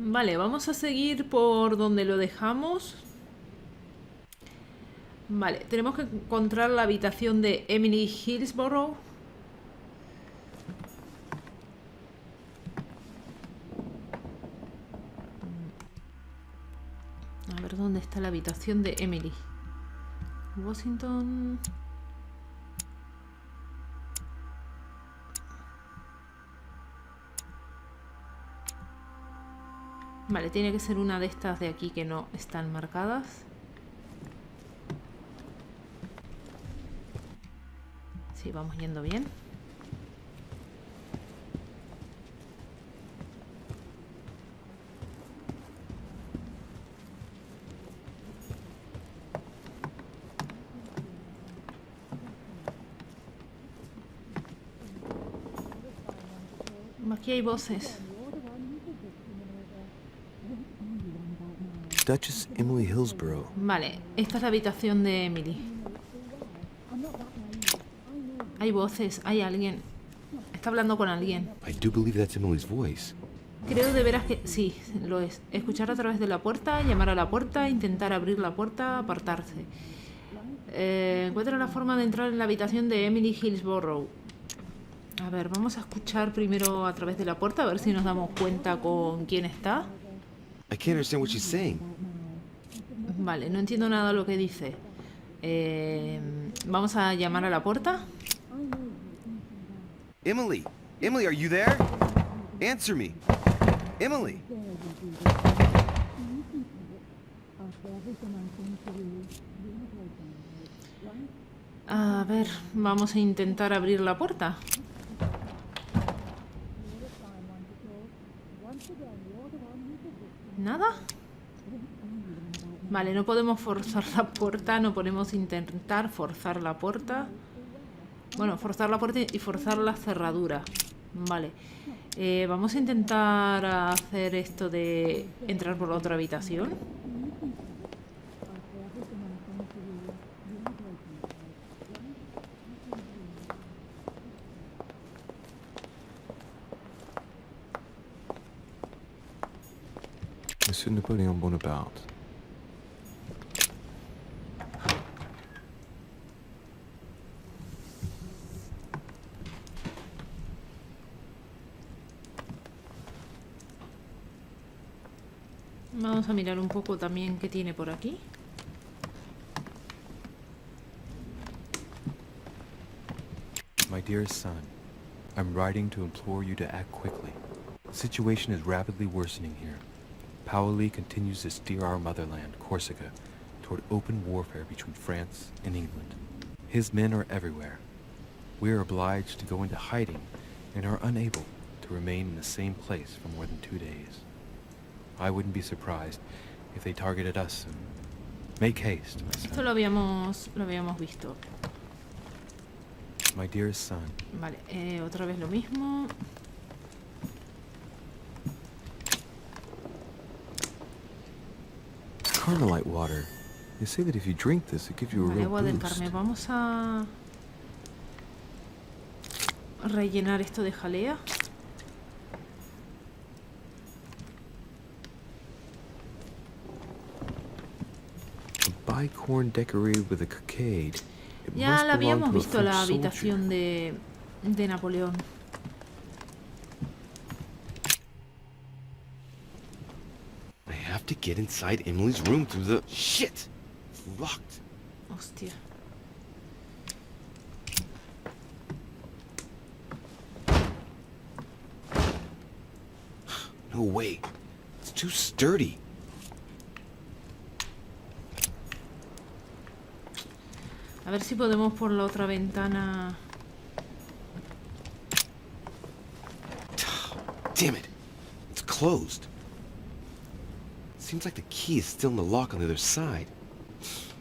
Vale, vamos a seguir por donde lo dejamos. Vale, tenemos que encontrar la habitación de Emily Hillsborough. A ver dónde está la habitación de Emily. Washington. Vale, tiene que ser una de estas de aquí que no están marcadas. Sí, vamos yendo bien. Aquí hay voces. Duchess Emily Hillsborough. Vale, esta es la habitación de Emily. Hay voces, hay alguien. Está hablando con alguien. I do believe that's Emily's voice. Creo de veras que sí, lo es. Escuchar a través de la puerta, llamar a la puerta, intentar abrir la puerta, apartarse. Encuentra la forma de entrar en la habitación de Emily Hillsborough. A ver, vamos a escuchar primero a través de la puerta, a ver si nos damos cuenta con quién está. I can't understand what she's saying. Vale, no entiendo nada de lo que dice. Vamos a llamar a la puerta. Emily! Emily, are you there? Answer me! Emily! A ver, vamos a intentar abrir la puerta. ¿Nada? Vale, no podemos forzar la puerta, no podemos intentar forzar la puerta. Bueno, forzar la puerta y forzar la cerradura. Vale. Vamos a intentar hacer esto de entrar por la otra habitación. Monsieur Napoleon Bonaparte. Vamos a mirar un poco también qué tiene por aquí. My dearest son, I'm writing to implore you to act quickly. The situation is rapidly worsening here. Paoli continues to steer our motherland, Corsica, toward open warfare between France and England. His men are everywhere. We are obliged to go into hiding and are unable to remain in the same place for more than 2 days. I wouldn't be surprised if they targeted us. Make haste, my son. Esto lo habíamos visto. My dearest son. Vale, otra vez lo mismo. Carmelite water. They say that if you drink this, it gives you a Vale, real agua del boost. Carmen. Vamos a rellenar esto de jalea. A bicorn decorated with a cockade. It Ya must la belong habíamos to a visto, la French soldier. habitación de Napoleón. I have to get inside Emily's room through the... Shit! It's locked. Hostia. No way. It's too sturdy. A ver si podemos por la otra ventana. Damn it. It's closed. Seems like the key is still in the lock on the other side.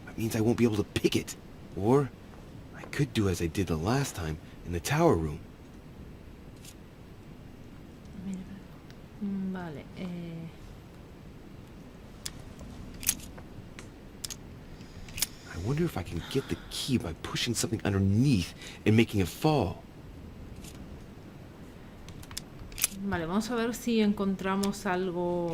That means I won't be able to pick it. Or I could do as I did the last time in the tower room. Vale, I wonder if I can get the key by pushing something underneath and making it fall. Vale, vamos a ver si encontramos algo.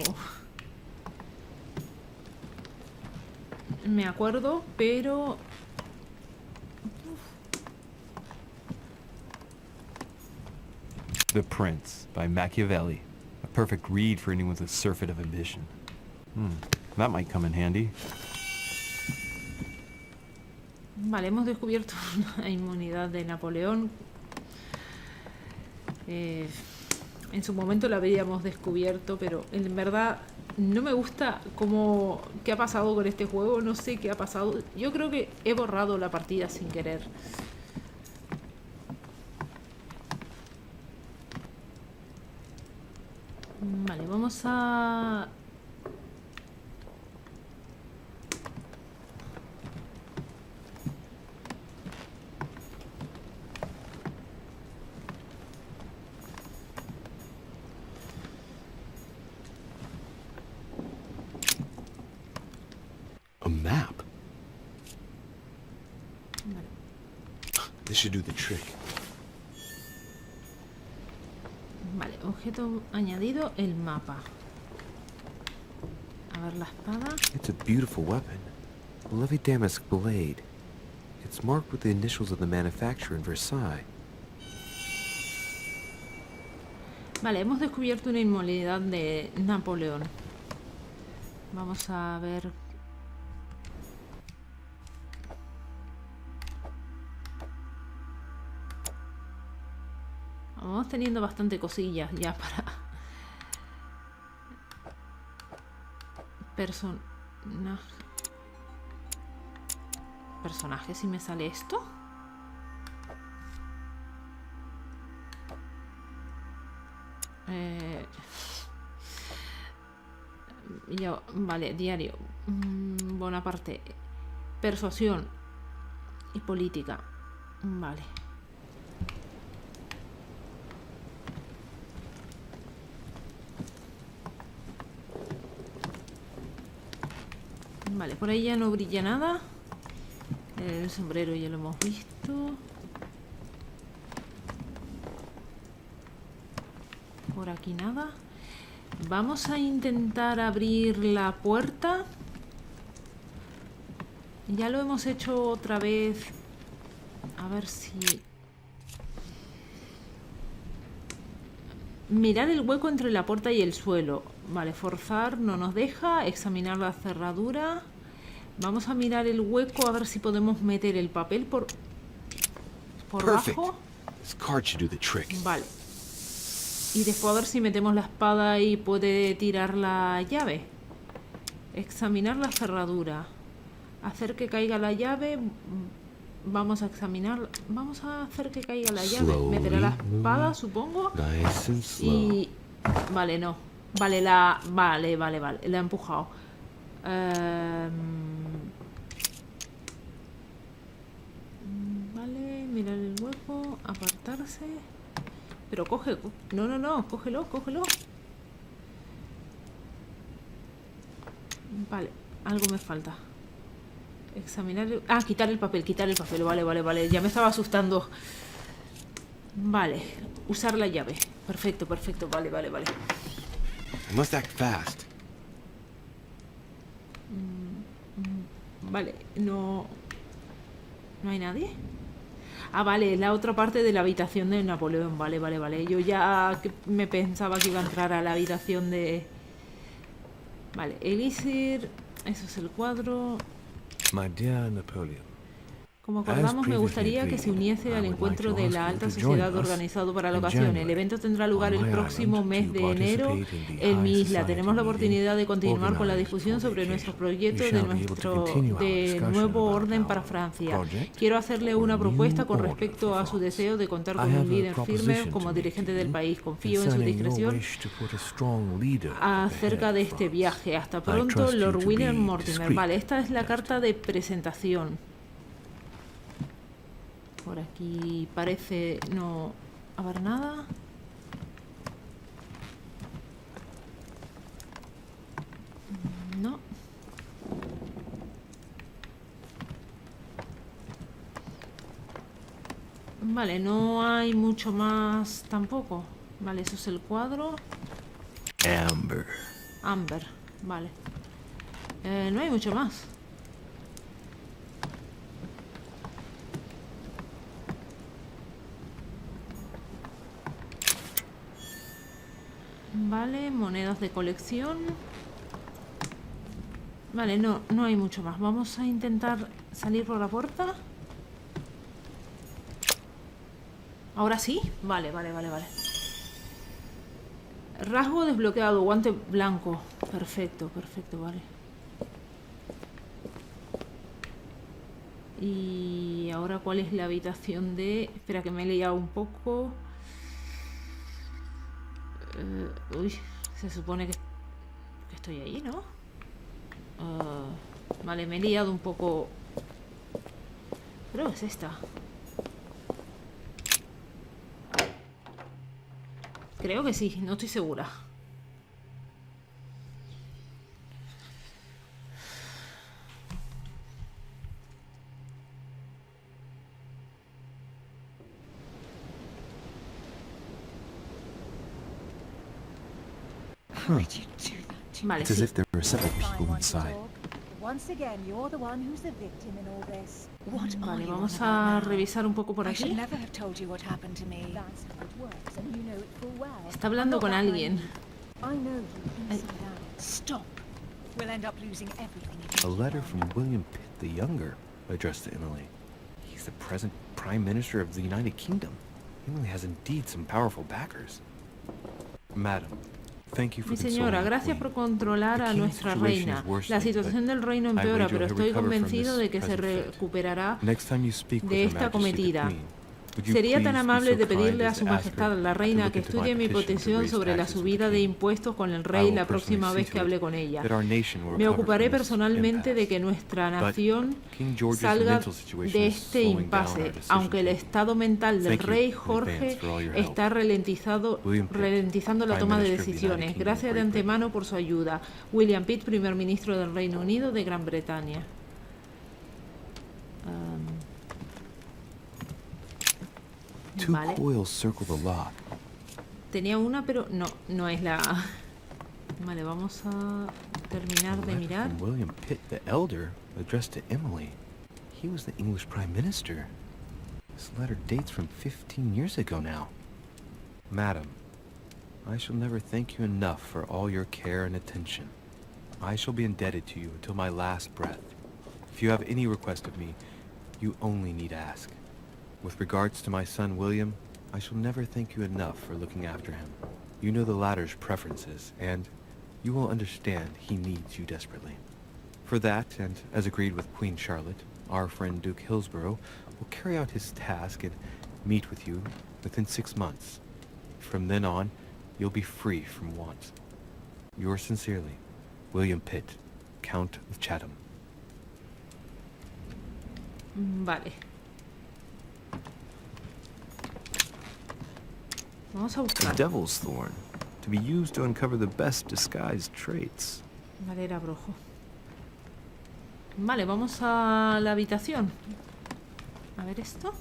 Me acuerdo, pero... The Prince by Machiavelli. A perfect read for anyone with a surfeit of ambition. That might come in handy. Vale, hemos descubierto una inmunidad de Napoleón. En su momento la habíamos descubierto, pero en verdad no me gusta qué ha pasado con este juego. No sé qué ha pasado. Yo creo que he borrado la partida sin querer. Vale, vamos a... A map? Vale. This should do the trick. Vale, objeto añadido, el mapa. A ver la espada. It's a beautiful weapon. A lovely damask blade. It's marked with the initials of the manufacturer in Versailles. Vale, hemos descubierto una inmunidad de Napoleón. Vamos a ver... Vamos teniendo bastante cosillas ya para... Personaje, si me sale esto. Vale, diario. Bonaparte. Persuasión y política. Vale. Vale, por ahí ya no brilla nada. El sombrero ya lo hemos visto. Por aquí nada. Vamos a intentar abrir la puerta. Ya lo hemos hecho otra vez. A ver si... Mirar el hueco entre la puerta y el suelo. Vale, forzar no nos deja. Examinar la cerradura. Vamos a mirar el hueco a ver si podemos meter el papel por bajo. This card should do the trick. Vale. Y después a ver si metemos la espada y puede tirar la llave. Examinar la cerradura. Hacer que caiga la llave. Vamos a examinar. Vamos a hacer que caiga la llave. Meterá la espada, supongo. Nice and slow. Y... Vale, no. Vale, Vale. La he empujado. Vale, mirar el hueco. Apartarse. Pero coge... No. Cógelo. Vale, algo me falta. Examinar... quitar el papel. Vale. Ya me estaba asustando. Vale, usar la llave. Perfecto. Vale. I must act fast. Vale, no hay nadie. Vale, la otra parte de la habitación de Napoleón. Vale. Yo ya me pensaba que iba a entrar a la habitación de... Vale, Elixir. Eso es el cuadro. My dear Napoleon, Como acordamos, me gustaría que se uniese al encuentro de la alta sociedad organizado para la ocasión. El evento tendrá lugar el próximo mes de enero en mi isla. Tenemos la oportunidad de continuar con la discusión sobre nuestro proyecto de nuevo orden para Francia. Quiero hacerle una propuesta con respecto a su deseo de contar con un líder firme como dirigente del país. Confío en su discreción acerca de este viaje. Hasta pronto, Lord William Mortimer. Vale, esta es la carta de presentación. Por aquí parece no haber nada. No. Vale, no hay mucho más tampoco. Vale, eso es el cuadro. Amber. Amber, vale. No hay mucho más. Vale, monedas de colección. Vale, no hay mucho más. Vamos a intentar salir por la puerta. ¿Ahora sí? Vale. Rasgo desbloqueado, guante blanco. Perfecto, vale. Y ahora, ¿cuál es la habitación de...? Espera, que me he liado un poco. Uy, se supone que estoy ahí, ¿no? Vale, me he liado un poco. Creo que es esta. Creo que sí, no estoy segura. How could you do that to Vale, It's as sí. if there were several people me? inside. Once again, you're the one who's the victim in all this. What are Vale, you vamos on a about now? revisar un poco por I should aquí. never have told you what happened to me. That's how it works, and you know it full well. Está hablando con alguien. I know you inside out. Stop. We'll end up losing everything if A you letter keep from on. William Pitt the Younger, addressed to Emily. He's the present Prime Minister of the United Kingdom. Emily has indeed some powerful backers. Madam, thank you for Mi consoling señora, the gracias Queen. por controlar The a king's nuestra situation reina. is worsening, La situación but del reino I empeora, wager pero he'll estoy recover from convencido this de que se present fit. recuperará Next time you speak with de Her esta Majesty the cometida. Queen, would you Sería please tan be amable so de pedirle kind a as su to ask majestad, her la to reina, look que into my estudie mi petition to petición raise sobre la taxes with subida the de King. impuestos con el I rey will la personally próxima see vez to que it hable con ella. that our nation will Me recover ocuparé from this personalmente de impasse. que nuestra But nación King George's salga mental situation de is este slowing down impasse, our decision aunque el making. estado mental del Thank you rey in Jorge advance for all your help. está William Pitt, ralentizando la Prime toma de Minister of the United decisiones. Kingdom of Gracias de Great Britain. antemano por su ayuda. William Pitt, primer ministro del Reino Unido de Gran Bretaña. Two Vale. coils circle the lock. Tenía una, pero no es la... Vale, vamos a terminar de letter mirar. from William Pitt the Elder, addressed to Emily. He was the English Prime Minister. This letter dates from 15 years ago now. Madam, I shall never thank you enough for all your care and attention. I shall be indebted to you until my last breath. If you have any request of me, you only need ask. With regards to my son William, I shall never thank you enough for looking after him. You know the latter's preferences, and you will understand he needs you desperately. For that, and as agreed with Queen Charlotte, our friend Duke Hillsborough will carry out his task and meet with you within 6 months. From then on, you'll be free from want. Yours sincerely, William Pitt, Count of Chatham. Vale. Vamos a A buscar. devil's thorn, to be used to uncover the best disguised traits. Vale, era brojo. Vale, vamos a la habitación. A ver esto.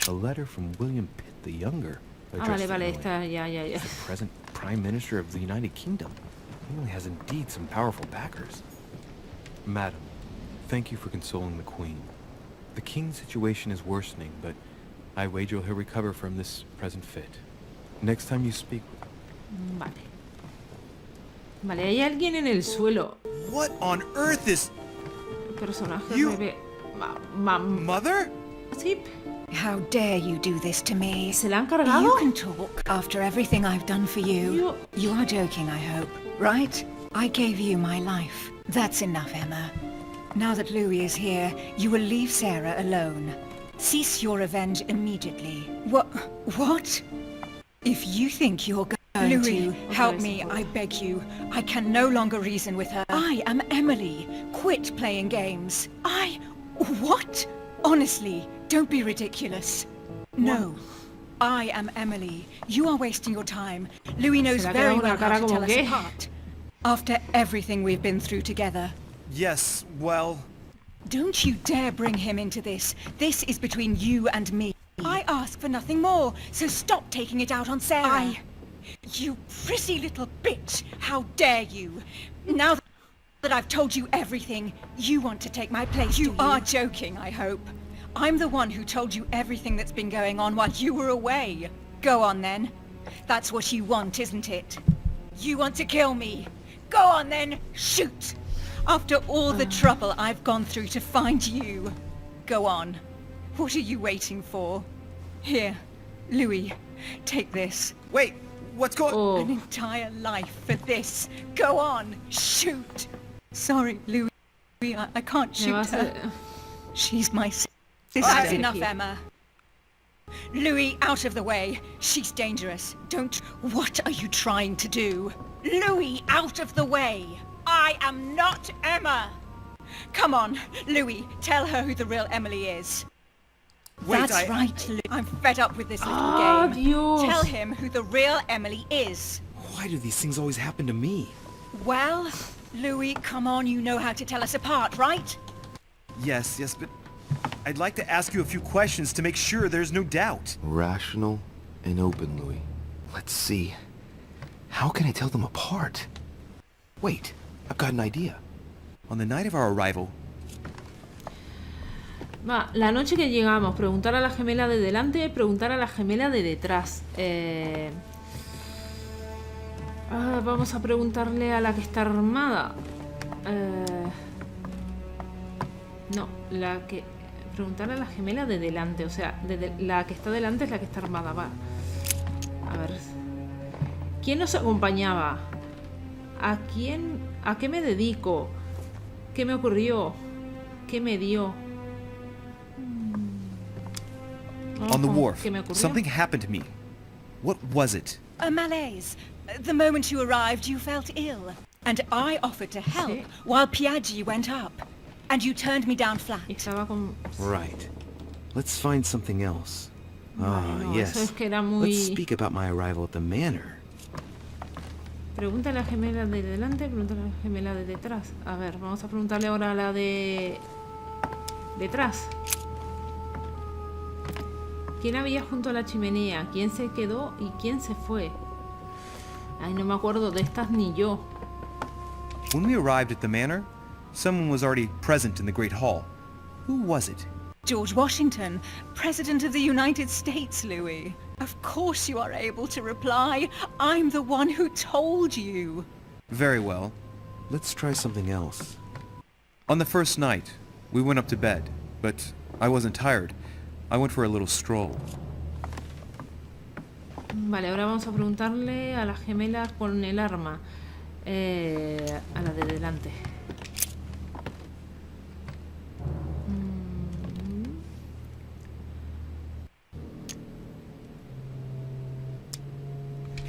A letter from William Pitt the Younger, Ah, addressed vale, to vale, Emily. esta ya. He's the present Prime Minister of the United Kingdom. Emily has indeed some powerful backers. Madam, thank you for consoling the Queen. The King's situation is worsening, but I wager he'll recover from this present fit. Next time you speak with Vale. Vale, hay alguien en el suelo. What on earth is... El personaje You- bebé. Mother? Sí, How dare you do this to me? ¿se la han cargado? You can talk after everything I've done for you. You- You are joking, I hope, right? I gave you my life. That's enough, Emma. Now that Louis is here, you will leave Sarah alone. Cease your revenge immediately. What? If you think you're going Louis, to help me, I beg you. I can no longer reason with her. I am Emily. Quit playing games. What? Honestly, don't be ridiculous. No. I am Emily. You are wasting your time. Louis knows Se le ha very quedado una well cara how to como tell us que- apart. After everything we've been through together. Yes, well... Don't you dare bring him into this. This is between you and me. I ask ask for nothing more, so stop taking it out on Sarah. You pretty little bitch! How dare you! Now that I've told you everything, you want to take my place, You are joking, I hope. I'm the one who told you everything that's been going on while you were away. Go on then. That's what you want, isn't it? You want to kill me. Go on then, shoot! After all the trouble I've gone through to find you. Go on. What are you waiting for? Here, Louis, take this. Wait, what's going... An entire life for this. Go on, shoot! Sorry, Louis, I can't shoot her. She's my sister. That's enough, Emma. Louis, out of the way. She's dangerous. Don't... What are you trying to do? Louis, out of the way. I am not Emma. Come on, Louis, tell her who the real Emily is. Wait, That's right, Louis. I'm fed up with this little game. Dios. Tell him who the real Emily is. Why do these things always happen to me? Well, Louis, come on, you know how to tell us apart, right? Yes, but I'd like to ask you a few questions to make sure there's no doubt. Rational and open, Louis. Let's see. How can I tell them apart? Wait, I've got an idea. On the night of our arrival... Va, la noche que llegamos, preguntar a la gemela de delante, preguntar a la gemela de detrás. Vamos a preguntarle a la que está armada. No, la que... Preguntar a la gemela de delante, o sea, la que está delante es la que está armada, va. A ver... ¿Quién nos acompañaba? ¿A qué me dedico? ¿Qué me ocurrió? ¿Qué me dio? On the wharf, ¿Qué me ocurrió? something happened to me. What was it? A malaise. The moment you arrived, you felt ill. And I offered to help Sí. while Piaggi went up. And you turned me down flat. Y estaba con... Right. Let's find something else. Bueno, eso Yes. es que era muy... Let's speak about my arrival at the manor. Pregunta a la gemela de delante, pregunta a la gemela de detrás. A ver, vamos a preguntarle ahora a la de... detrás. ¿Quién había junto a la chimenea? ¿Quién se quedó y quién se fue? Ay, no me acuerdo de estas ni yo. When we arrived at the manor, someone was already present in the Great Hall. Who was it? George Washington, President of the United States, Louis. Of course you are able to reply. I'm the one who told you. Very well. Let's try something else. On the first night, we went up to bed, but I wasn't tired. I went for a little stroll. Vale, ahora vamos a preguntarle a la gemela con el arma. A la de delante.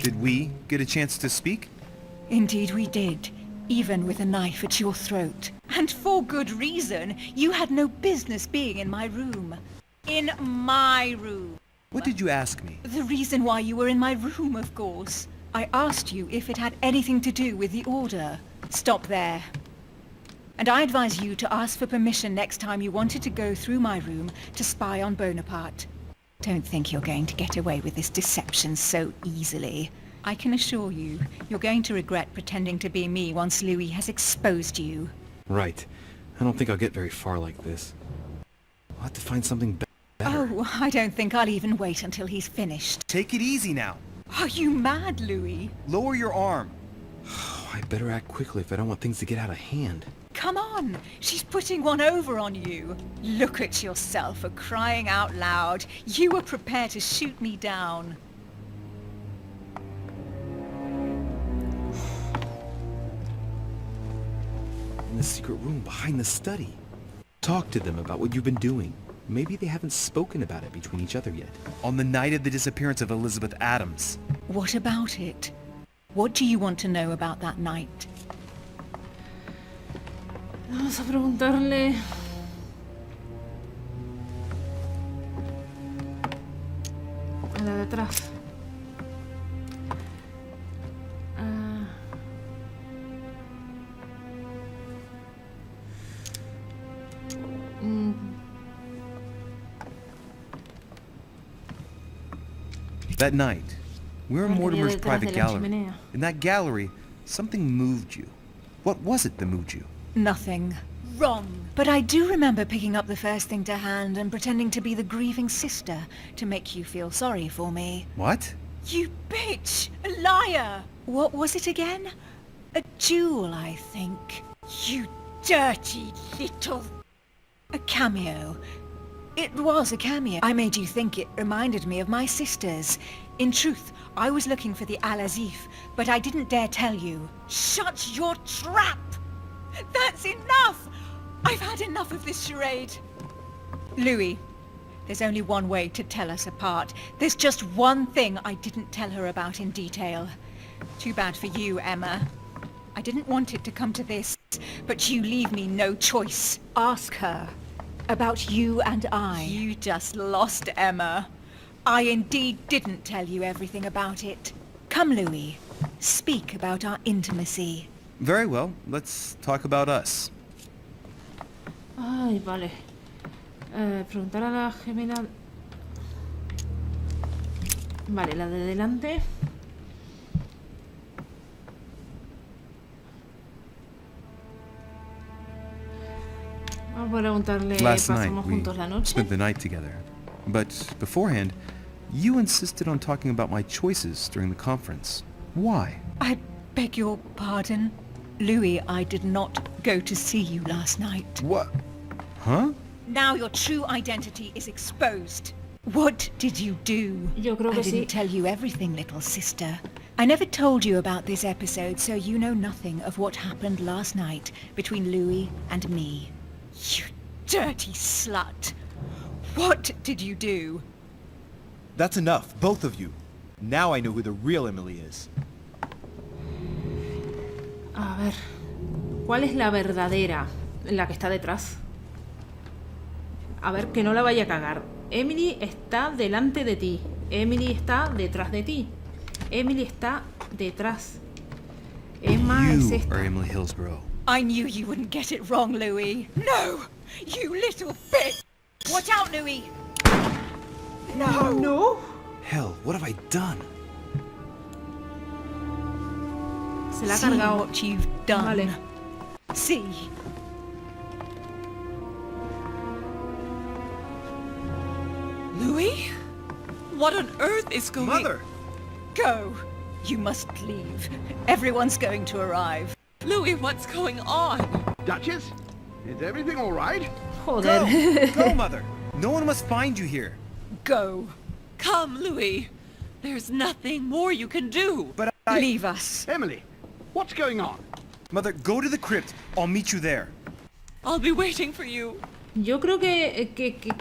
Did we get a chance to speak? Indeed we did, even with a knife at your throat. And for good reason. You had no business being in my room. In my room. What did you ask me? The reason why you were in my room, of course. I asked you if it had anything to do with the order. Stop there. And I advise you to ask for permission next time you wanted to go through my room to spy on Bonaparte. Don't think you're going to get away with this deception so easily. I can assure you, you're going to regret pretending to be me once Louis has exposed you. Right. I don't think I'll get very far like this. I'll have to find something better. Oh, I don't think I'll even wait until he's finished. Take it easy now. Are you mad, Louis? Lower your arm. I better act quickly if I don't want things to get out of hand. Come on, she's putting one over on you. Look at yourself for crying out loud. You were prepared to shoot me down. In the secret room behind the study. Talk to them about what you've been doing. Maybe they haven't spoken about it between each other yet. On the night of the disappearance of Elizabeth Adams. What about it? What do you want to know about that night? Vamos a preguntarle... a la de atrás. That night, we were in El que había Mortimer's detrás private de la gallery. chimenea. In that gallery, something moved you. What was it that moved you? Nothing. Wrong. But I do remember picking up the first thing to hand and pretending to be the grieving sister to make you feel sorry for me. What? You bitch! A liar! What was it again? A jewel, I think. You dirty little... A cameo. It was a cameo. I made you think it reminded me of my sisters. In truth, I was looking for the Al-Azif, but I didn't dare tell you. Shut your trap! That's enough! I've had enough of this charade. Louis, there's only one way to tell us apart. There's just one thing I didn't tell her about in detail. Too bad for you, Emma. I didn't want it to come to this, but you leave me no choice. Ask her about you and I. You just lost, Emma. I indeed didn't tell you everything about it. Come, Louis. Speak about our intimacy. Very well, let's talk about us. Ay, vale. Preguntar a la gemela... Vale, la de delante. Vamos a preguntarle, Last night, pasamos we juntos la noche. spent the night together. But beforehand, you insisted on talking about my choices during the conference. Why? I beg your pardon. Louis, I did not go to see you last night. What? Huh? Now your true identity is exposed. What did you do? Yo creo que I didn't sí. tell you everything, little sister. I never told you about this episode, so you know nothing of what happened last night between Louis and me. You dirty slut. What did you do? That's enough, both of you. Now I know who the real Emily is. A ver, ¿cuál es la verdadera? La que está detrás. A ver, que no la vaya a cagar. Emily está delante de ti. Emily está detrás de ti. Emily está detrás. Emma es You esta. are Emily Hillsborough. I knew you wouldn't get it wrong, Louis. No! You little bitch! Watch out, Louis! No! No. Hell, what have I done? Se la ha See cargado. what you've done. Vale. See. Louis? What on earth is going... Mother! Go. You must leave. Everyone's going to arrive. Louis, what's going on? Duchess? Is everything all right? Joder. Go, Mother! No one must find you here. Go. Come, Louis. There's nothing more you can do. But Leave us. Emily, what's going on? Mother, go to the crypt. I'll meet you there. I'll be waiting for you. Yo creo que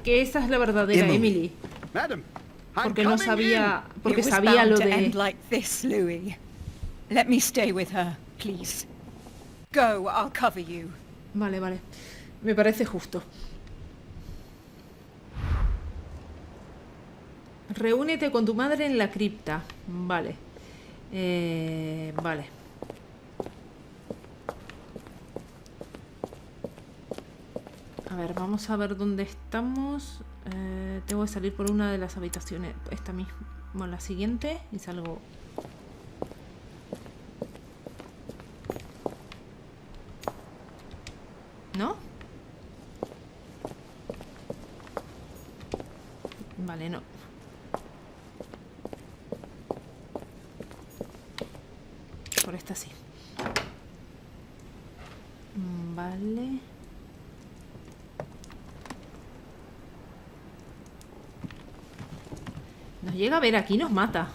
esa es la verdadera Emily. Madam, I'm Porque no coming sabía, porque It was sabía bound lo to end de... like this, Louis. Let me stay with her, please. Go, I'll cover you. Vale, vale. Me parece justo. Reúnete con tu madre en la cripta. Vale. Vale. A ver, vamos a ver dónde estamos. Tengo que salir por una de las habitaciones. Esta misma. Bueno, la siguiente. Y salgo. ¿No? Vale, no. Por esta sí. Vale. Nos llega a ver aquí, nos mata.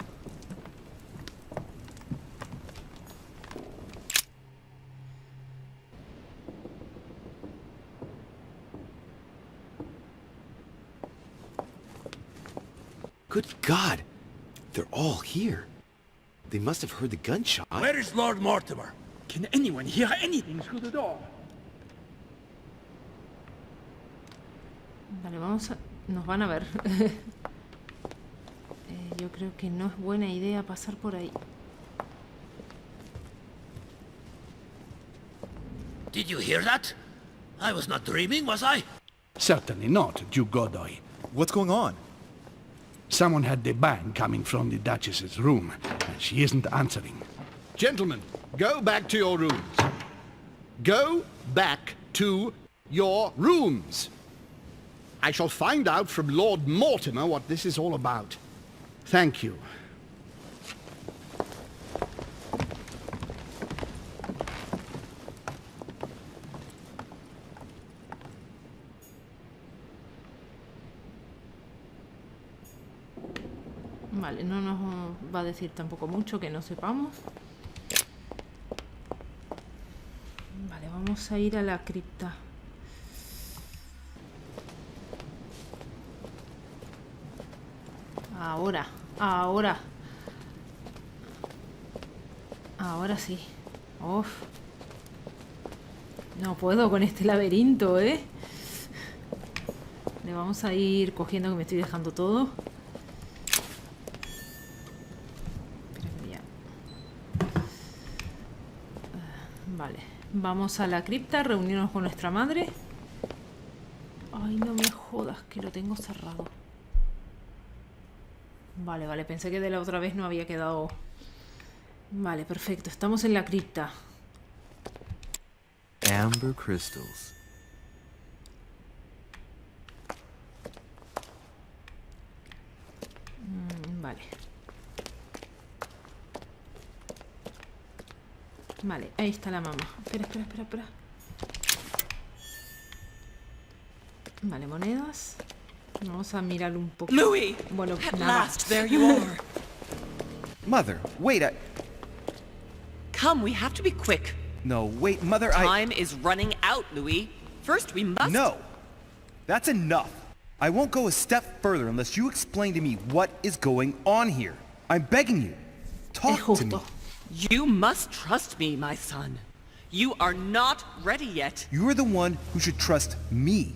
Good God! They're all here. They must have heard the gunshot. Where is Lord Mortimer? Can anyone hear anything through the door? Vale, vamos a... Nos van a ver. Yo creo que no es buena idea pasar por ahí. Did you hear that? I was not dreaming, was I? Certainly not, Duke Godoy. What's going on? Someone had the bang coming from the Duchess's room, and she isn't answering. Gentlemen, go back to your rooms. Go back to your rooms. I shall find out from Lord Mortimer what this is all about. Thank you. Vale, no nos va a decir tampoco mucho que no sepamos. Vale, vamos a ir a la cripta. Ahora, ahora. Ahora sí. Uf. No puedo con este laberinto, ¿eh? Le vamos a ir cogiendo, que me estoy dejando todo. Vale, vamos a la cripta, reunirnos con nuestra madre. Ay, no me jodas, que lo tengo cerrado. Vale, vale, pensé que de la otra vez no había quedado. Vale, perfecto, estamos en la cripta. Amber crystals. Vale. Vale, ahí está la mamá. Espera, espera, espera, espera. Vale, monedas. Vamos a mirar un poco. Louis! Bueno, At nada. last, there you are. Mother, wait, Come, we have to be quick. No, wait, Mother, Time is running out, Louis. First, we must... No! That's enough. I won't go a step further unless you explain to me what is going on here. I'm begging you. Talk to me. You must trust me, my son. You are not ready yet. You are the one who should trust me.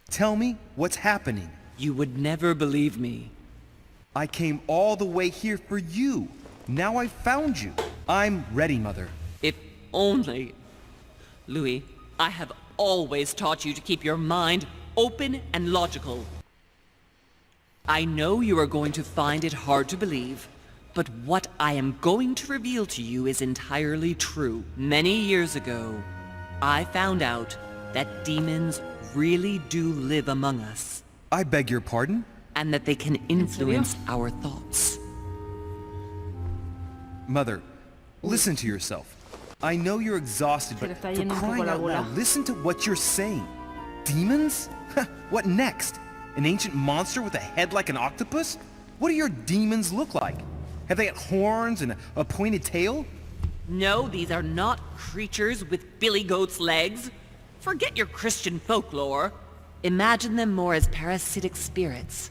Tell me what's happening. You would never believe me. I came all the way here for you. Now I've found you. I'm ready, Mother. If only... Louis, I have always taught you to keep your mind open and logical. I know you are going to find it hard to believe, but what I am going to reveal to you is entirely true. Many years ago, I found out that demons really do live among us. I beg your pardon? And that they can influence our thoughts. Mother, listen to yourself. I know you're exhausted, but for crying out loud, listen to what you're saying. Demons? What next? An ancient monster with a head like an octopus? What do your demons look like? Have they got horns and a pointed tail? No, these are not creatures with billy goat's legs. Forget your Christian folklore. Imagine them more as parasitic spirits.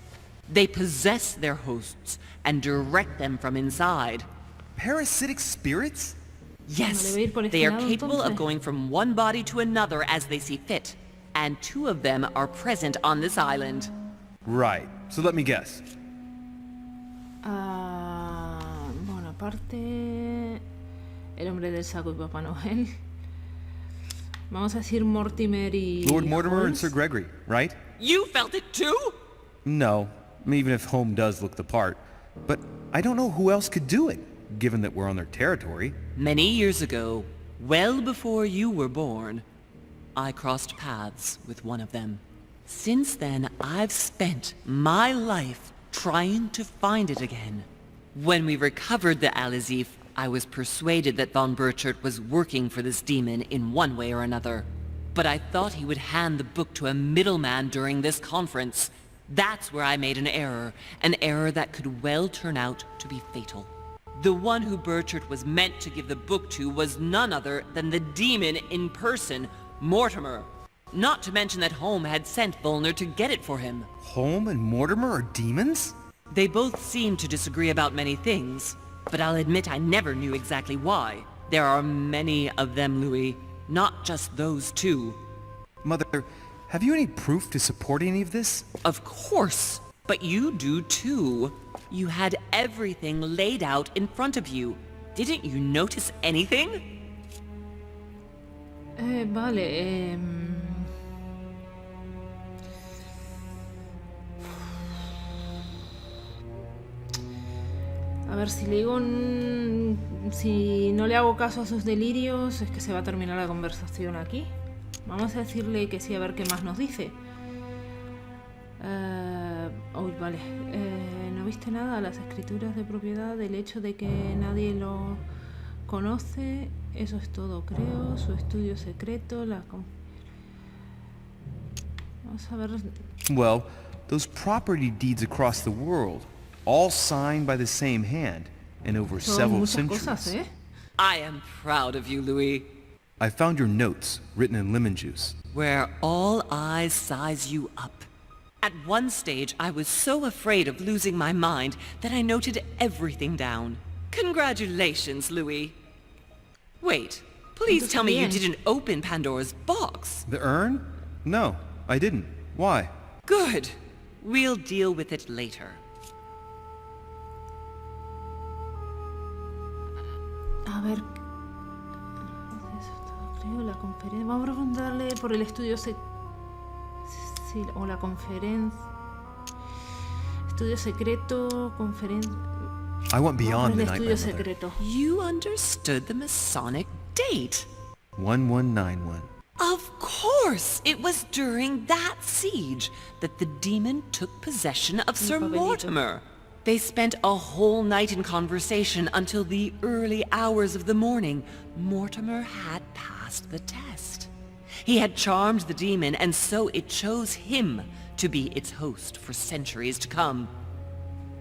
They possess their hosts and direct them from inside. Parasitic spirits? Yes, they are capable of going from one body to another as they see fit. And 2 of them are present on this island. Right. So let me guess. Bueno, aparte... El hombre del saco y Papá Noel. Vamos a decir Mortimer y... Lord Mortimer and Holmes. Sir Gregory, right? You felt it too? No, even if Home does look the part. But I don't know who else could do it, given that we're on their territory. Many years ago, well before you were born, I crossed paths with one of them. Since then, I've spent my life trying to find it again. When we recovered the Alizif, I was persuaded that Von Burchard was working for this demon in one way or another. But I thought he would hand the book to a middleman during this conference. That's where I made an error that could well turn out to be fatal. The one who Burchard was meant to give the book to was none other than the demon in person, Mortimer. Not to mention that Holm had sent Volner to get it for him. Holm and Mortimer are demons? They both seem to disagree about many things, but I'll admit I never knew exactly why. There are many of them, Louis, not just those 2. Mother, have you any proof to support any of this? Of course, but you do too. You had everything laid out in front of you. Didn't you notice anything? Vale, A ver, si le digo... si no le hago caso a sus delirios, es que se va a terminar la conversación aquí. Vamos a decirle que sí, a ver qué más nos dice. Uy, vale. ¿No viste nada? Las escrituras de propiedad, del hecho de que nadie lo conoce. Eso es todo, creo. Su estudio secreto, vamos a ver... Well, those property deeds across the world, all signed by the same hand, and over several centuries. Cosas, ¿eh? I am proud of you, Louis. I found your notes, written in lemon juice. Where all eyes size you up. At one stage, I was so afraid of losing my mind that I noted everything down. Congratulations, Louis. Wait, please tell me you didn't open Pandora's box. The urn? No, I didn't. Why? Good. We'll deal with it later. A ver... creo la conferencia... Vamos a preguntarle por el estudio o la conferencia... Estudio secreto, conferencia... I went beyond the night, estudio secreto. You understood the Masonic date. 1191. Of course! It was during that siege that the demon took possession of Sir Mortimer. They spent a whole night in conversation until the early hours of the morning. Mortimer had passed the test. He had charmed the demon, and so it chose him to be its host for centuries to come.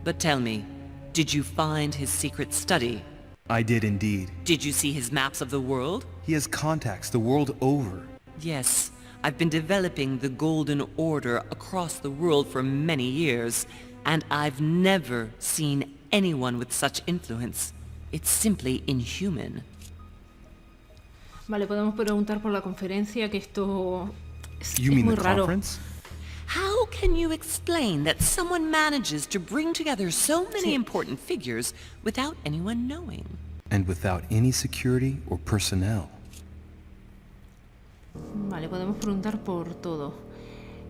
But tell me, did you find his secret study? I did indeed. Did you see his maps of the world? He has contacts the world over. Yes, I've been developing the Golden Order across the world for many years, and I've never seen anyone with such influence. It's simply inhuman. Vale, podemos preguntar por la conferencia, que esto es You mean muy the raro. conference? How can you explain that someone manages to bring together so many important figures without anyone knowing? And without any security or personnel. Vale, podemos preguntar por todo.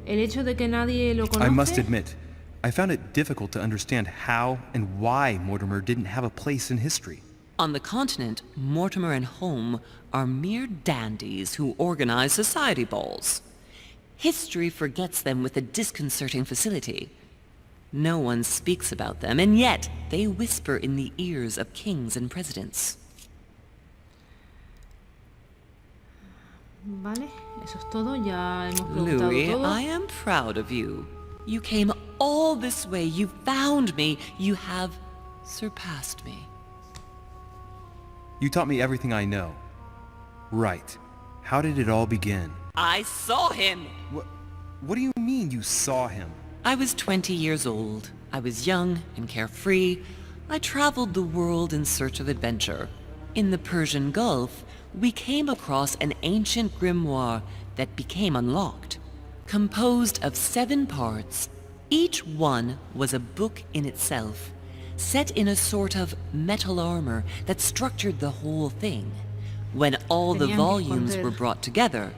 El hecho de que nadie lo conoce... I must admit, I found it difficult to understand how and why Mortimer didn't have a place in history. On the continent, Mortimer and Holm are mere dandies who organize society balls. History forgets them with a disconcerting facility. No one speaks about them, and yet they whisper in the ears of kings and presidents. Vale, eso es todo. Ya hemos preguntado Louis, todo. I am proud of you. You came all this way. You found me. You have surpassed me. You taught me everything I know. Right. How did it all begin? I saw him! What do you mean you saw him? I was 20 years old. I was young and carefree. I traveled the world in search of adventure. In the Persian Gulf, we came across an ancient grimoire that became unlocked. Composed of 7 parts, each one was a book in itself, set in a sort of metal armor that structured the whole thing. When all the volumes were brought together,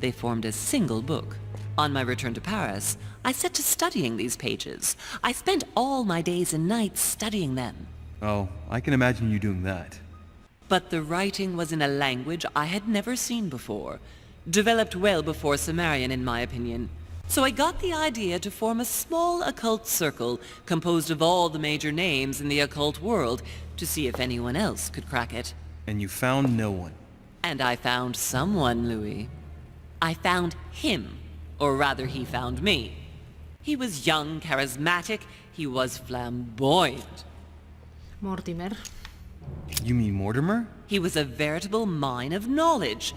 they formed a single book. On my return to Paris, I set to studying these pages. I spent all my days and nights studying them. Oh, I can imagine you doing that. But the writing was in a language I had never seen before, developed well before Sumerian in my opinion. So I got the idea to form a small occult circle composed of all the major names in the occult world to see if anyone else could crack it. And you found no one. And I found someone, Louis. I found him, or rather he found me. He was young, charismatic, he was flamboyant. Mortimer. You mean Mortimer? He was a veritable mine of knowledge.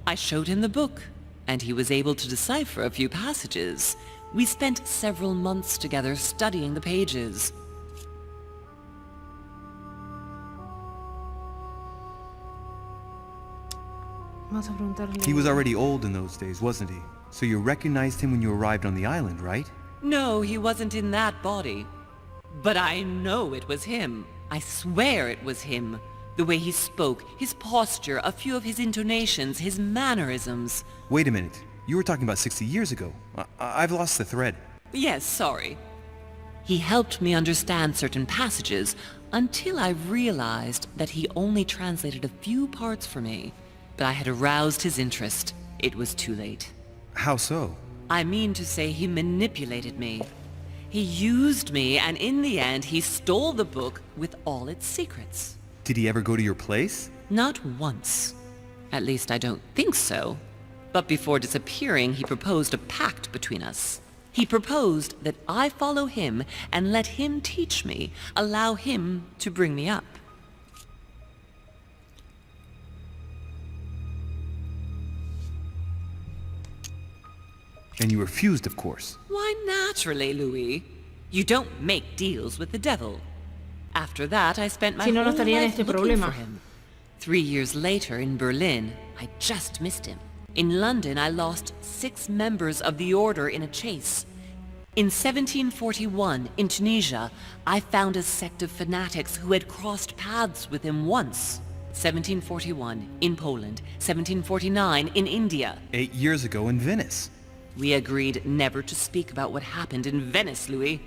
I showed him the book, and he was able to decipher a few passages. We spent several months together studying the pages. Vamos a preguntarle... He was already old in those days, wasn't he? So you recognized him when you arrived on the island, right? No, he wasn't in that body. But I know it was him. I swear it was him. The way he spoke, his posture, a few of his intonations, his mannerisms. Wait a minute. You were talking about 60 years ago. I've lost the thread. Yes, sorry. He helped me understand certain passages until I realized that he only translated a few parts for me. But I had aroused his interest. It was too late. How so? I mean to say he manipulated me. He used me, and in the end, he stole the book with all its secrets. Did he ever go to your place? Not once. At least I don't think so. But before disappearing, he proposed a pact between us. He proposed that I follow him and let him teach me, allow him to bring me up. And you refused, of course. Why, naturally, Louis. You don't make deals with the devil. After that, I spent my whole life looking for him. 3 years later, in Berlin, I just missed him. In London, I lost 6 members of the order in a chase. In 1741, in Tunisia, I found a sect of fanatics who had crossed paths with him once. 1741, in Poland. 1749, in India. 8 years ago in Venice. We agreed never to speak about what happened in Venice, Louis.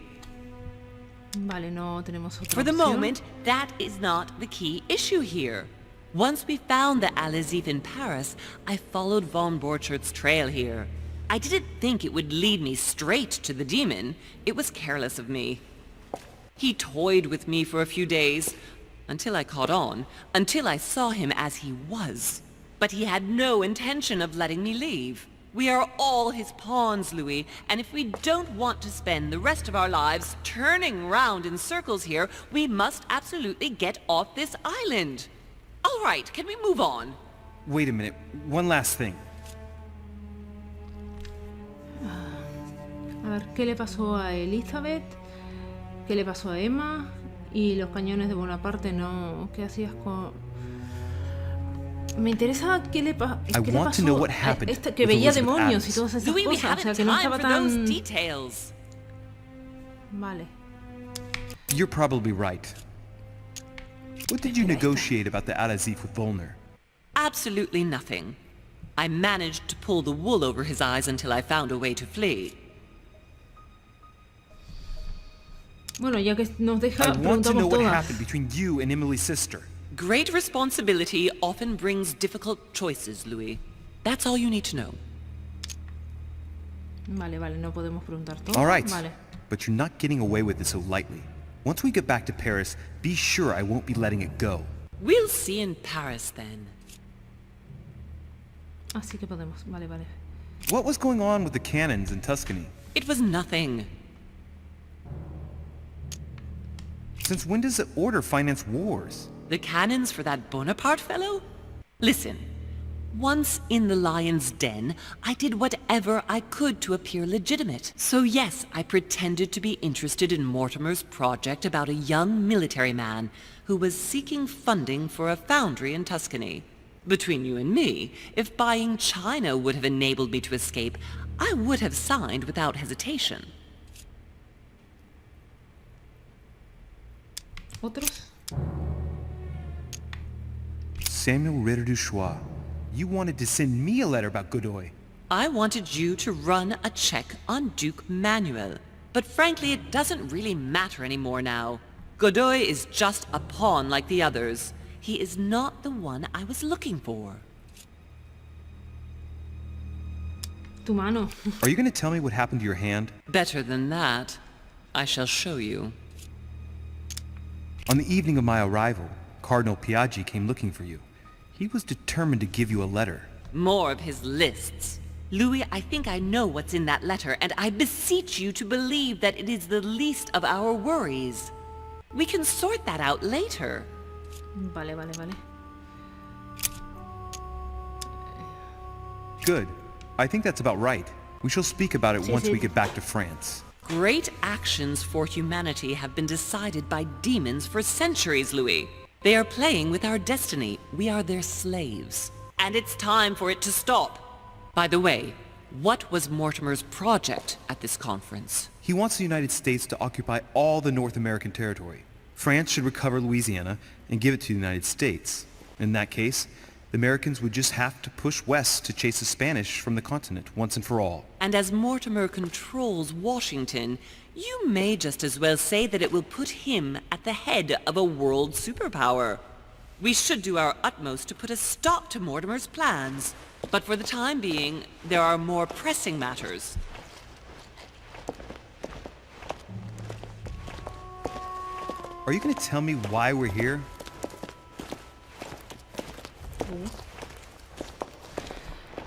Vale, no tenemos otra For the opción. moment, that is not the key issue here. Once we found the Al-Azif in Paris, I followed von Borchert's trail here. I didn't think it would lead me straight to the demon. It was careless of me. He toyed with me for a few days, until I caught on, until I saw him as he was. But he had no intention of letting me leave. We are all his pawns, Louis, and if we don't want to spend the rest of our lives turning round in circles here, we must absolutely get off this island. All right, can we move on? Wait a minute. One last thing. A ver, ¿qué le pasó a Elizabeth? ¿Qué le pasó a Emma? Y los cañones de Bonaparte, no. ¿Qué hacías con...? Me interesa qué le pasó que veía demonios y todas esas Louis, we cosas, o haven't sea que no time estaba for those tan... details. Vale. You're probably right. What did you negotiate about the Al-Azif with Volner? Absolutely nothing. I managed to pull the wool over his eyes until I found a way to flee. Bueno, ya que nos deja, I want to know preguntamos what todas. happened between you and Emily's sister. Great responsibility often brings difficult choices, Louis. That's all you need to know. Vale, vale, no podemos preguntar todo. All right, Vale. but you're not getting away with it so lightly. Once we get back to Paris, be sure I won't be letting it go. We'll see in Paris then. Así que podemos. Vale, vale. What was going on with the cannons in Tuscany? It was nothing. Since when does the Order finance wars? The cannons for that Bonaparte fellow? Listen, once in the lion's den, I did whatever I could to appear legitimate. So yes, I pretended to be interested in Mortimer's project about a young military man who was seeking funding for a foundry in Tuscany. Between you and me, if buying China would have enabled me to escape, I would have signed without hesitation. ¿Otros? Samuel Ritter du Choix. You wanted to send me a letter about Godoy. I wanted you to run a check on Duke Manuel. But frankly, it doesn't really matter anymore now. Godoy is just a pawn like the others. He is not the one I was looking for. Tu mano. Are you going to tell me what happened to your hand? Better than that. I shall show you. On the evening of my arrival, Cardinal Piaggi came looking for you. He was determined to give you a letter. More of his lists. Louis, I think I know what's in that letter, and I beseech you to believe that it is the least of our worries. We can sort that out later. Vale, vale, vale. Good. I think that's about right. We shall speak about it Sí, once sí. we get back to France. Great actions for humanity have been decided by demons for centuries, Louis. They are playing with our destiny. We are their slaves. And it's time for it to stop. By the way, what was Mortimer's project at this conference? He wants the United States to occupy all the North American territory. France should recover Louisiana and give it to the United States. In that case, the Americans would just have to push west to chase the Spanish from the continent once and for all. And as Mortimer controls Washington, You may just as well say that it will put him at the head of a world superpower. We should do our utmost to put a stop to Mortimer's plans. But for the time being, there are more pressing matters. Are you gonna tell me why we're here?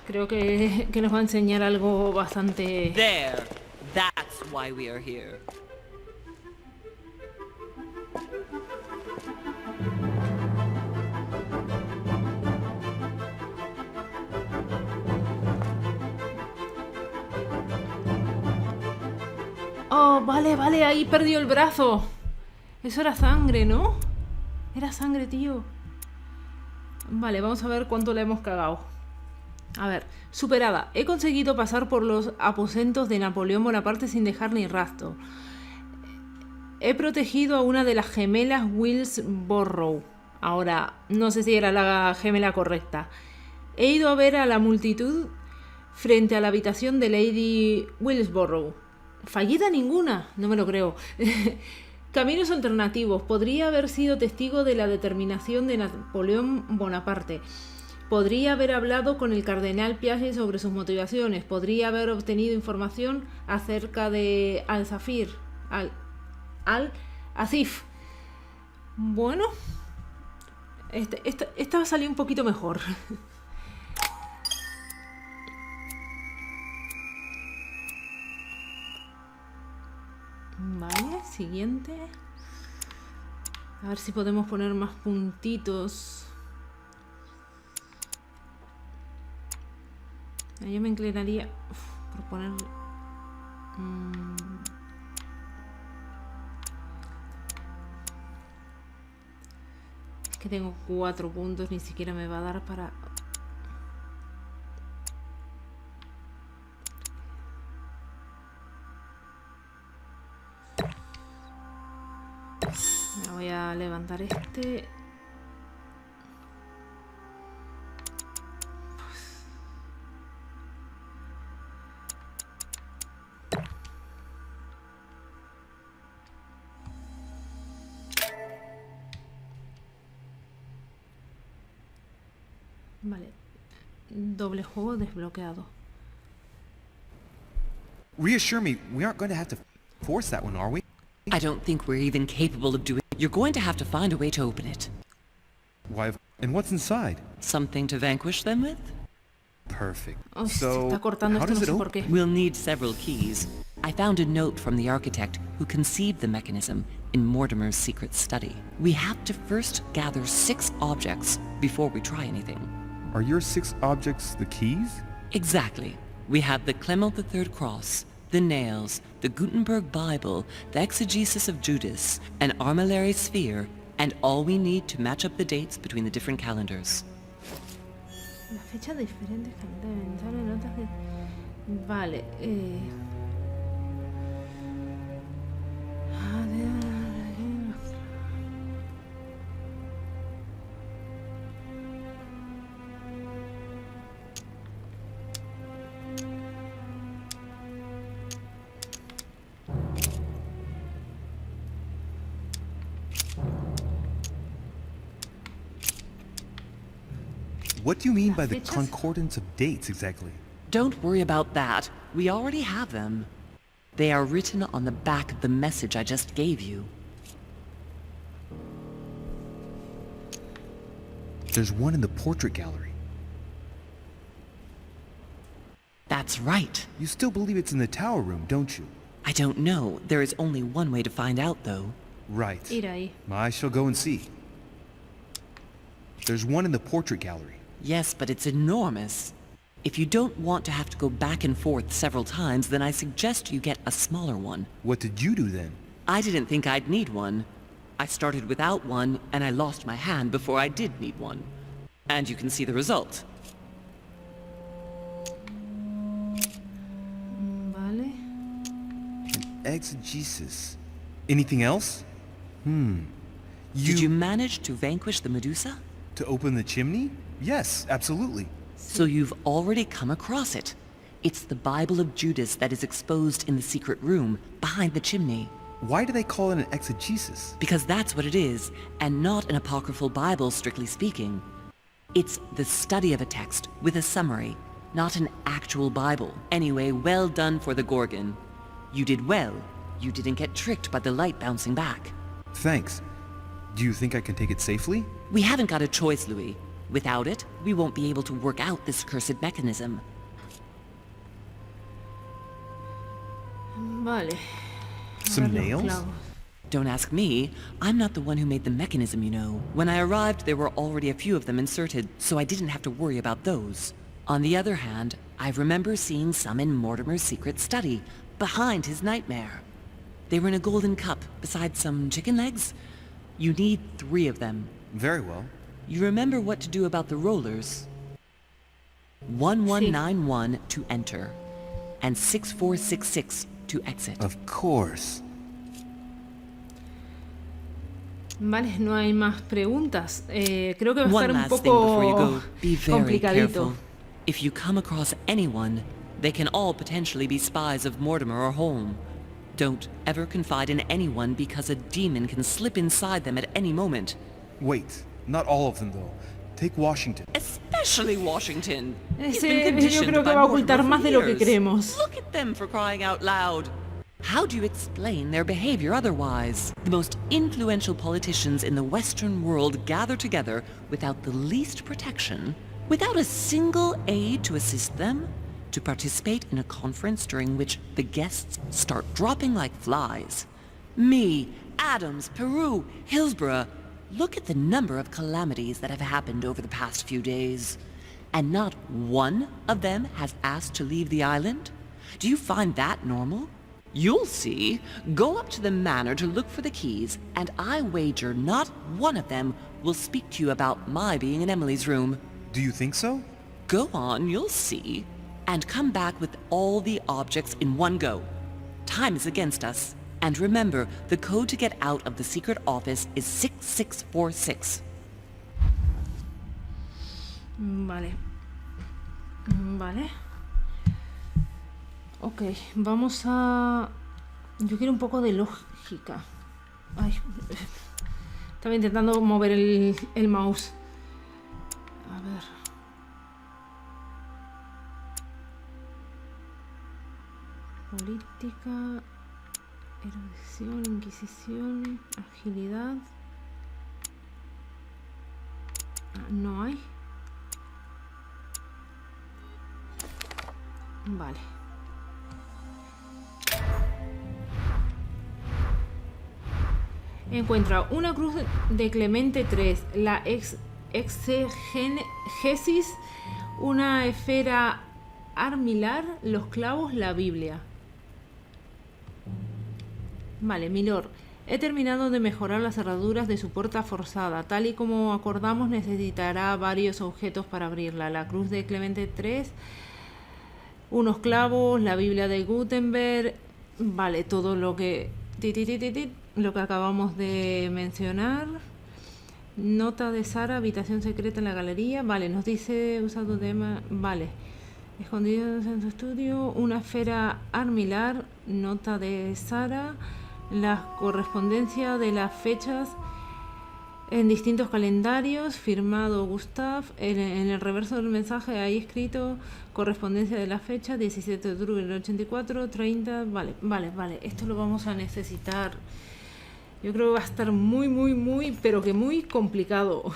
Creo que nos va a enseñar algo bastante... There. That's why we are here. Oh, vale, vale, ahí perdió el brazo. Eso era sangre, ¿no? Era sangre, tío. Vale, vamos a ver cuánto le hemos cagado. A ver, superada. He conseguido pasar por los aposentos de Napoleón Bonaparte sin dejar ni rastro. He protegido a una de las gemelas Willsborough. Ahora, no sé si era la gemela correcta. He ido a ver a la multitud frente a la habitación de Lady Willsborough. Fallida ninguna, no me lo creo. Caminos alternativos. Podría haber sido testigo de la determinación de Napoleón Bonaparte. Podría haber hablado con el cardenal Piaget sobre sus motivaciones. Podría haber obtenido información acerca de Al-Zafir. Al-Asif. Bueno. Esta salió un poquito mejor. Vale, siguiente. A ver si podemos poner más puntitos. Yo me inclinaría por poner... Es que tengo 4 puntos, ni siquiera me va a dar para... Me voy a levantar este... Vale. Doble juego desbloqueado. Reassure me, we aren't going to have to force that one, are we? I don't think we're even capable of doing it. You're going to have to find a way to open it. Why, and what's inside? Something to vanquish them with? Perfect. Oh, So, está cortando how esto, no does it sé por open? qué. We'll need several keys. I found a note from the architect who conceived the mechanism in Mortimer's secret study. We have to first gather 6 objects before we try anything. Are your 6 objects the keys? Exactly. We have the Clement III cross, the nails, the Gutenberg Bible, the exegesis of Judas, an armillary sphere, and all we need to match up the dates between the different calendars. La fecha de diferentes calendarios, notas que... Vale, What do you mean by the fechas? concordance of dates exactly? Don't worry about that. We already have them. They are written on the back of the message I just gave you. There's one in the portrait gallery. That's right. You still believe it's in the tower room, don't you? I don't know. There is only one way to find out, though. Right. ir ahí. I shall go and see. There's one in the portrait gallery. Yes, but it's enormous. If you don't want to have to go back and forth several times, then I suggest you get a smaller one. What did you do then? I didn't think I'd need one. I started without one, and I lost my hand before I did need one. And you can see the result. Vale. An exegesis. Anything else? Did you manage to vanquish the Medusa? To open the chimney? Yes, absolutely. So you've already come across it. It's the Bible of Judas that is exposed in the secret room behind the chimney. Why do they call it an exegesis? Because that's what it is, and not an apocryphal Bible, strictly speaking. It's the study of a text with a summary, not an actual Bible. Anyway, well done for the Gorgon. You did well. You didn't get tricked by the light bouncing back. Thanks. Do you think I can take it safely? We haven't got a choice, Louis. Without it, we won't be able to work out this cursed mechanism. Vale. Some nails? Don't ask me. I'm not the one who made the mechanism, you know. When I arrived, there were already a few of them inserted, so I didn't have to worry about those. On the other hand, I remember seeing some in Mortimer's secret study, behind his nightmare. They were in a golden cup, beside some chicken legs. You need 3 of them. Very well. You remember what to do about the rollers? 1191 to enter, and 6466 to exit. Of course. Vale, no hay más preguntas. Creo que va a One estar un last thing before you poco go. Be very complicadito. careful. If you come across anyone, they can all potentially be spies of Mortimer or Holm. Don't ever confide in anyone because a demon can slip inside them at any moment. Wait, not all of them though. Take Washington. Especially Washington. He's been Ese yo conditioned creo que by va a Mortimer ocultar for más de lo que years. creemos. Look at them, for crying out loud. How do you explain their behavior otherwise? The most influential politicians in the Western world gather together without the least protection, without a single aid to assist them, to participate in a conference during which the guests start dropping like flies. Me, Adams, Peru, Hillsborough. Look at the number of calamities that have happened over the past few days. And not one of them has asked to leave the island? Do you find that normal? You'll see. Go up to the manor to look for the keys, and I wager not one of them will speak to you about my being in Emily's room. Do you think so? Go on, you'll see. And come back with all the objects in one go. Time is against us. And remember, the code to get out of the secret office is 6646. Vale. Vale. Ok, vamos a... Yo quiero un poco de lógica. Ay, estaba intentando mover el mouse. A ver. Política, erudición, inquisición, agilidad. No hay. Vale. Encuentra una cruz de Clemente III, la exegesis, una esfera armilar, los clavos, la Biblia. Vale, milord. He terminado de mejorar las cerraduras de su puerta forzada. Tal y como acordamos, necesitará varios objetos para abrirla. La cruz de Clemente III, unos clavos, la Biblia de Gutenberg. Vale, todo lo que... lo que acabamos de mencionar. Nota de Sara, habitación secreta en la galería. Vale, nos dice usado tema. Vale. Escondidos en su estudio. Una esfera armilar. Nota de Sara. La correspondencia de las fechas en distintos calendarios. Firmado Gustav. En el reverso del mensaje hay escrito correspondencia de la fecha. 17 de octubre del 84. 30. Vale. Esto lo vamos a necesitar. Yo creo que va a estar muy, pero que muy complicado.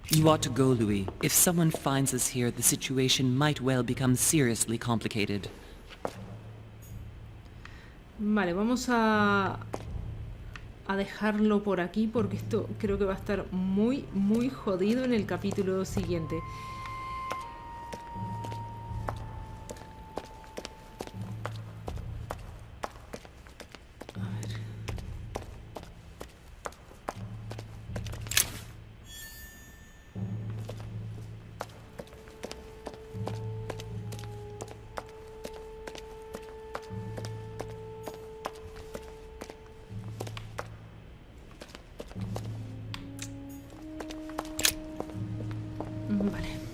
You ought to go, Louis. If someone finds us here, the situation might well become seriously complicated. Vale, vamos a dejarlo por aquí porque esto creo que va a estar muy jodido en el capítulo siguiente. Vale.